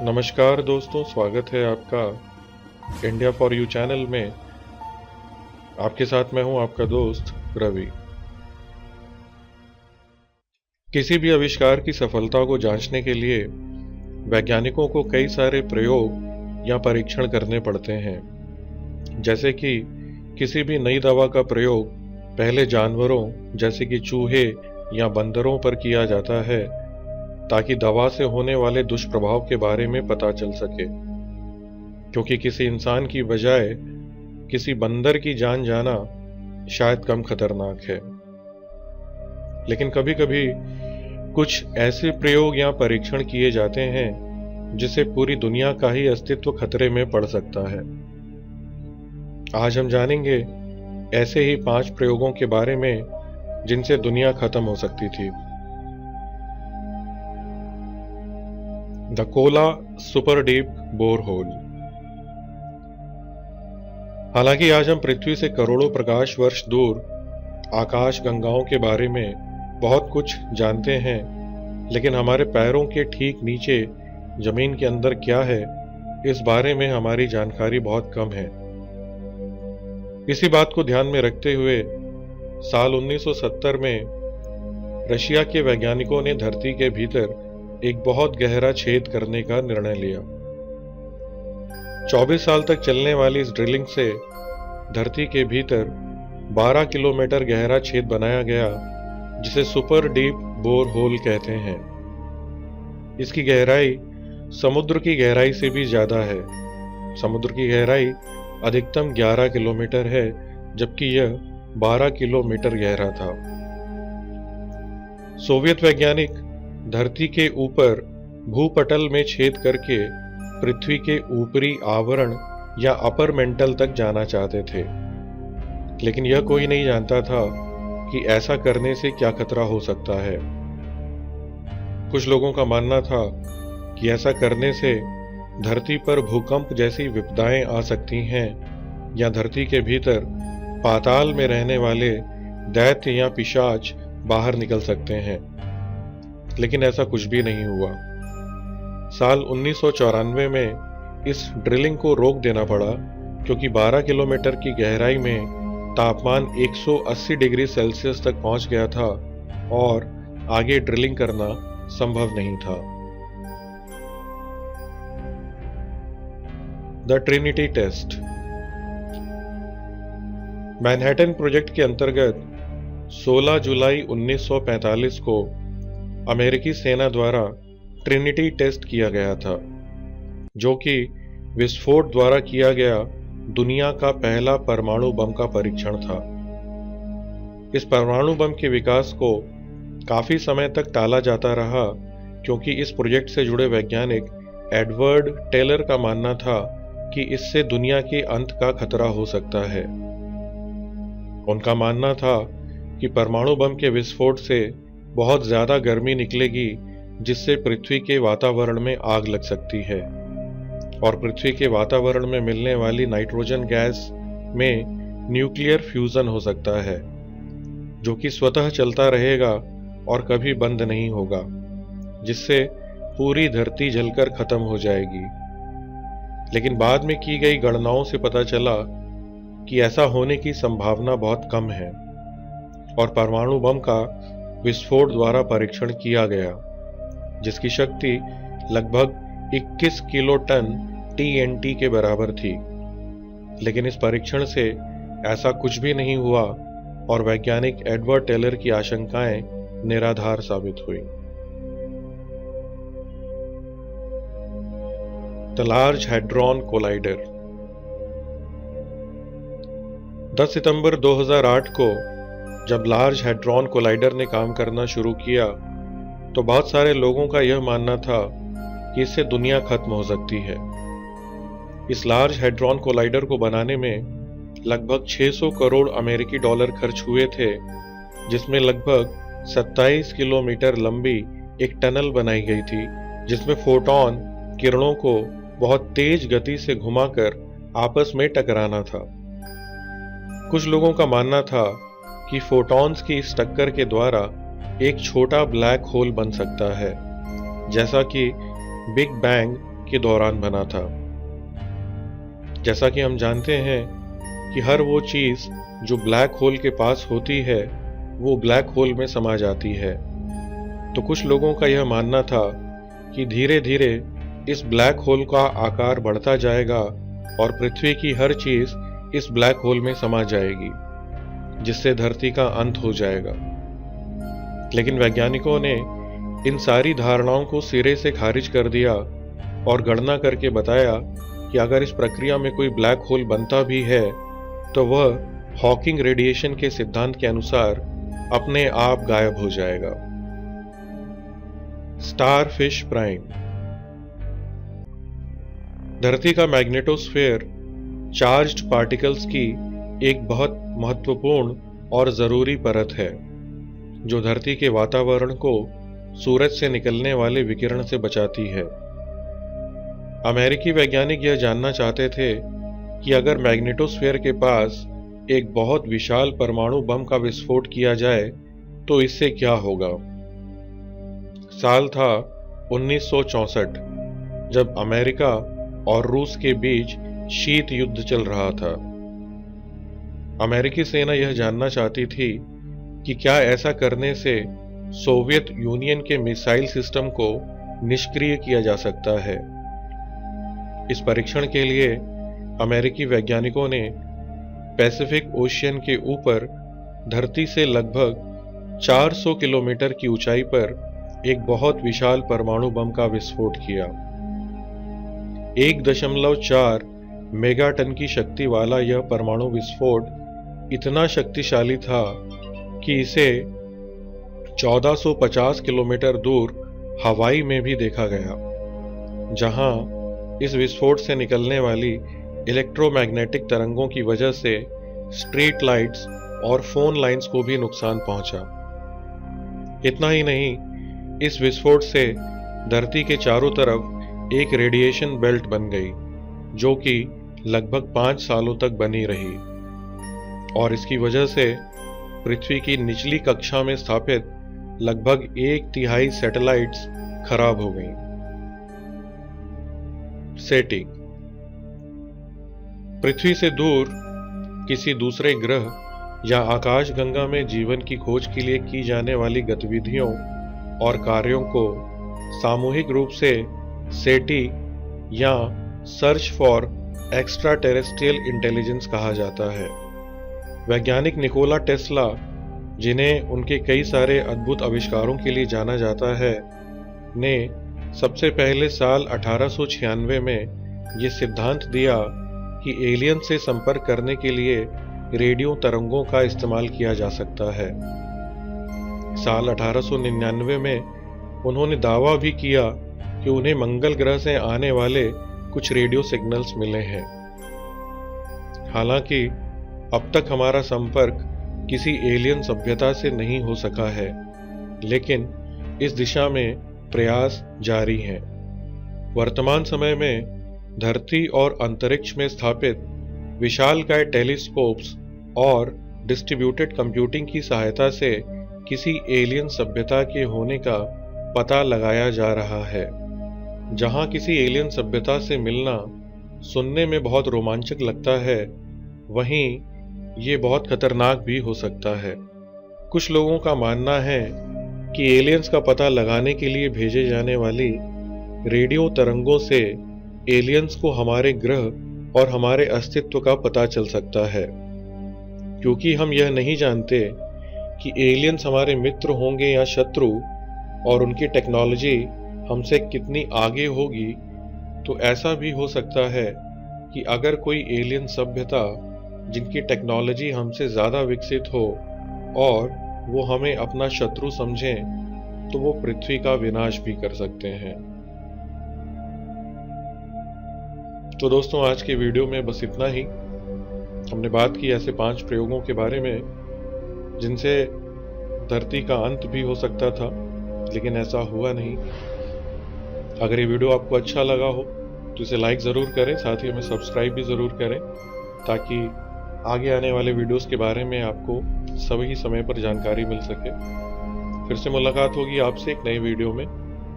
नमस्कार दोस्तों, स्वागत है आपका इंडिया फॉर यू चैनल में। आपके साथ मैं हूं आपका दोस्त रवि। किसी भी आविष्कार की सफलता को जांचने के लिए वैज्ञानिकों को कई सारे प्रयोग या परीक्षण करने पड़ते हैं। जैसे कि किसी भी नई दवा का प्रयोग पहले जानवरों जैसे कि चूहे या बंदरों पर किया जाता है ताकि दवा से होने वाले दुष्प्रभाव के बारे में पता चल सके, क्योंकि किसी इंसान की बजाय किसी बंदर की जान जाना शायद कम खतरनाक है। लेकिन कभी कभी कुछ ऐसे प्रयोग या परीक्षण किए जाते हैं जिससे पूरी दुनिया का ही अस्तित्व खतरे में पड़ सकता है। आज हम जानेंगे ऐसे ही 5 प्रयोगों के बारे में जिनसे दुनिया खत्म हो सकती थी। The Kola super deep borehole. हालांकि आज हम पृथ्वी से करोड़ों प्रकाश वर्ष दूर आकाश गंगाओं के बारे में बहुत कुछ जानते हैं, लेकिन हमारे पैरों के ठीक नीचे जमीन के अंदर क्या है, इस बारे में हमारी जानकारी बहुत कम है। इसी बात को ध्यान में रखते हुए साल 1970 में रशिया के वैज्ञानिकों ने धरती के भीतर एक बहुत गहरा छेद करने का निर्णय लिया। 24 साल तक चलने वाली इस ड्रिलिंग से धरती के भीतर 12 किलोमीटर गहरा छेद बनाया गया, जिसे सुपर डीप बोर होल कहते हैं। इसकी गहराई समुद्र की गहराई से भी ज्यादा है। समुद्र की गहराई अधिकतम 11 किलोमीटर है, जबकि यह 12 किलोमीटर गहरा था। सोवियत वैज्ञानिक धरती के ऊपर भूपटल में छेद करके पृथ्वी के ऊपरी आवरण या अपर मेंटल तक जाना चाहते थे, लेकिन यह कोई नहीं जानता था कि ऐसा करने से क्या खतरा हो सकता है। कुछ लोगों का मानना था कि ऐसा करने से धरती पर भूकंप जैसी विपदाएं आ सकती हैं या धरती के भीतर पाताल में रहने वाले दैत्य या पिशाच बाहर निकल सकते हैं, लेकिन ऐसा कुछ भी नहीं हुआ। साल 1994 में इस ड्रिलिंग को रोक देना पड़ा, क्योंकि 12 किलोमीटर की गहराई में तापमान 180 डिग्री सेल्सियस तक पहुंच गया था और आगे ड्रिलिंग करना संभव नहीं था। The Trinity test. Manhattan project के अंतर्गत 16 जुलाई 1945 को अमेरिकी सेना द्वारा ट्रिनिटी टेस्ट किया गया था, जो कि विस्फोट द्वारा किया गया दुनिया का पहला परमाणु बम का परीक्षण था। इस परमाणु बम के विकास को काफी समय तक टाला जाता रहा, क्योंकि इस प्रोजेक्ट से जुड़े वैज्ञानिक एडवर्ड टेलर का मानना था कि इससे दुनिया के अंत का खतरा हो सकता है। उनका मानना था कि परमाणु बम के विस्फोट से बहुत ज्यादा गर्मी निकलेगी, जिससे पृथ्वी के वातावरण में आग लग सकती है और पृथ्वी के वातावरण में मिलने वाली नाइट्रोजन गैस में न्यूक्लियर फ्यूजन हो सकता है, जो कि स्वतः चलता रहेगा और कभी बंद नहीं होगा, जिससे पूरी धरती जलकर खत्म हो जाएगी। लेकिन बाद में की गई गणनाओं से पता चला कि ऐसा होने की संभावना बहुत कम है और परमाणु बम का विस्फोट द्वारा परीक्षण किया गया, जिसकी शक्ति लगभग 21 किलो टन TNT के बराबर थी। लेकिन इस परीक्षण से ऐसा कुछ भी नहीं हुआ और वैज्ञानिक एडवर्ड टेलर की आशंकाएं निराधार साबित हुई। The large hadron collider. 10 सितंबर 2008 को जब लार्ज हैड्रॉन कोलाइडर ने काम करना शुरू किया, तो बहुत सारे लोगों का यह मानना था कि इससे दुनिया खत्म हो सकती है। इस लार्ज हैड्रॉन कोलाइडर को बनाने में लगभग 600 करोड़ अमेरिकी डॉलर खर्च हुए थे, जिसमें लगभग 27 किलोमीटर लंबी एक टनल बनाई गई थी, जिसमें फोटॉन किरणों को बहुत तेज गति से घुमाकर आपस में टकराना था। कुछ लोगों का मानना था कि फोटॉन्स की इस टक्कर के द्वारा एक छोटा ब्लैक होल बन सकता है, जैसा कि बिग बैंग के दौरान बना था। जैसा कि हम जानते हैं कि हर वो चीज़ जो ब्लैक होल के पास होती है वो ब्लैक होल में समा जाती है। तो कुछ लोगों का यह मानना था कि धीरे धीरे इस ब्लैक होल का आकार बढ़ता जाएगा और पृथ्वी की हर चीज़ इस ब्लैक होल में समा जाएगी, जिससे धरती का अंत हो जाएगा। लेकिन वैज्ञानिकों ने इन सारी धारणाओं को सिरे से खारिज कर दिया और गणना करके बताया कि अगर इस प्रक्रिया में कोई ब्लैक होल बनता भी है तो वह हॉकिंग रेडिएशन के सिद्धांत के अनुसार अपने आप गायब हो जाएगा। Starfish prime. धरती का मैग्नेटोस्फीयर चार्ज्ड पार्टिकल्स की एक बहुत महत्वपूर्ण और जरूरी परत है जो धरती के वातावरण को सूरज से निकलने वाले विकिरण से बचाती है। अमेरिकी वैज्ञानिक यह जानना चाहते थे कि अगर मैग्नेटोस्फीयर के पास एक बहुत विशाल परमाणु बम का विस्फोट किया जाए तो इससे क्या होगा। साल था 1964 जब अमेरिका और रूस के बीच शीत युद्ध चल रहा था। अमेरिकी सेना यह जानना चाहती थी कि क्या ऐसा करने से सोवियत यूनियन के मिसाइल सिस्टम को निष्क्रिय किया जा सकता है। इस परीक्षण के लिए अमेरिकी वैज्ञानिकों ने पैसिफिक ओशियन के ऊपर धरती से लगभग 400 किलोमीटर की ऊंचाई पर एक बहुत विशाल परमाणु बम का विस्फोट किया। 1.4 मेगाटन की शक्ति वाला यह परमाणु विस्फोट इतना शक्तिशाली था कि इसे 1450 किलोमीटर दूर हवाई में भी देखा गया, जहां इस विस्फोट से निकलने वाली इलेक्ट्रोमैग्नेटिक तरंगों की वजह से स्ट्रीट लाइट्स और फोन लाइंस को भी नुकसान पहुंचा। इतना ही नहीं, इस विस्फोट से धरती के चारों तरफ एक रेडिएशन बेल्ट बन गई जो कि लगभग 5 सालों तक बनी रही और इसकी वजह से पृथ्वी की निचली कक्षा में स्थापित लगभग 1/3 सैटेलाइट्स खराब हो गईं। सेटी। पृथ्वी से दूर किसी दूसरे ग्रह या आकाशगंगा में जीवन की खोज के लिए की जाने वाली गतिविधियों और कार्यों को सामूहिक रूप से सेटी या search for extra terrestrial intelligence कहा जाता है। वैज्ञानिक निकोला टेस्ला, जिन्हें उनके कई सारे अद्भुत आविष्कारों के लिए जाना जाता है, ने सबसे पहले साल 1896 में ये सिद्धांत दिया कि एलियन से संपर्क करने के लिए रेडियो तरंगों का इस्तेमाल किया जा सकता है। साल 1899 में उन्होंने दावा भी किया कि उन्हें मंगल ग्रह से आने वाले कुछ रेडियो सिग्नल्स मिले हैं। हालांकि अब तक हमारा संपर्क किसी एलियन सभ्यता से नहीं हो सका है, लेकिन इस दिशा में प्रयास जारी हैं। वर्तमान समय में धरती और अंतरिक्ष में स्थापित विशालकाय टेलीस्कोप्स और डिस्ट्रीब्यूटेड कंप्यूटिंग की सहायता से किसी एलियन सभ्यता के होने का पता लगाया जा रहा है। जहां किसी एलियन सभ्यता से मिलना सुनने में बहुत रोमांचक लगता है, वहीं ये बहुत खतरनाक भी हो सकता है। कुछ लोगों का मानना है कि एलियंस का पता लगाने के लिए भेजे जाने वाली रेडियो तरंगों से एलियंस को हमारे ग्रह और हमारे अस्तित्व का पता चल सकता है, क्योंकि हम यह नहीं जानते कि एलियंस हमारे मित्र होंगे या शत्रु और उनकी टेक्नोलॉजी हमसे कितनी आगे होगी। तो ऐसा भी हो सकता है कि अगर कोई एलियन सभ्यता जिनकी टेक्नोलॉजी हमसे ज़्यादा विकसित हो और वो हमें अपना शत्रु समझें, तो वो पृथ्वी का विनाश भी कर सकते हैं। तो दोस्तों, आज के वीडियो में बस इतना ही। हमने बात की ऐसे 5 प्रयोगों के बारे में जिनसे धरती का अंत भी हो सकता था, लेकिन ऐसा हुआ नहीं। अगर ये वीडियो आपको अच्छा लगा हो तो इसे लाइक ज़रूर करें, साथ ही हमें सब्सक्राइब भी ज़रूर करें, ताकि आगे आने वाले वीडियोस के बारे में आपको सही समय पर जानकारी मिल सके। फिर से मुलाकात होगी आपसे एक नए वीडियो में।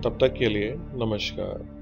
तब तक के लिए नमस्कार।